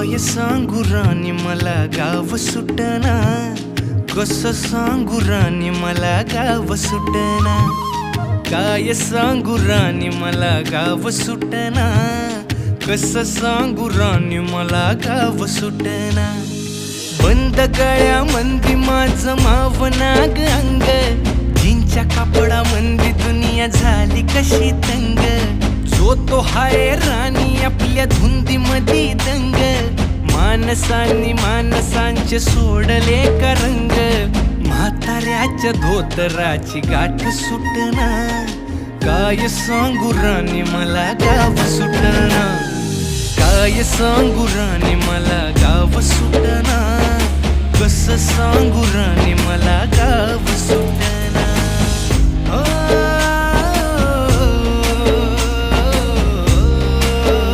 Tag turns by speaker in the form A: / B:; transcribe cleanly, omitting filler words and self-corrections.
A: काय सांगू राणी मला गाव सुटना, कसं सांगू राणी मला गाव सुटना, काय सांगू राणी मला गाव सुटना, कसं सांगू राणी मला गाव सुटना। बंद गळ्यामंदी माझं मावनाग अंग, जीनच्या कापडामंदी दुनिया झाली कशी तंग, जो तो हाय राणी आपल्या धुंदीमधी दंग, माणसांनी माणसांचे सोडले का रंग, म्हाताऱ्याच्या धोतराची गाठ सुटना, काय सांगू राणी मला गाव सुटना, काय सांगू राणी मला गाव सुटना, कसं सांगू राणी मला गाव सुटना।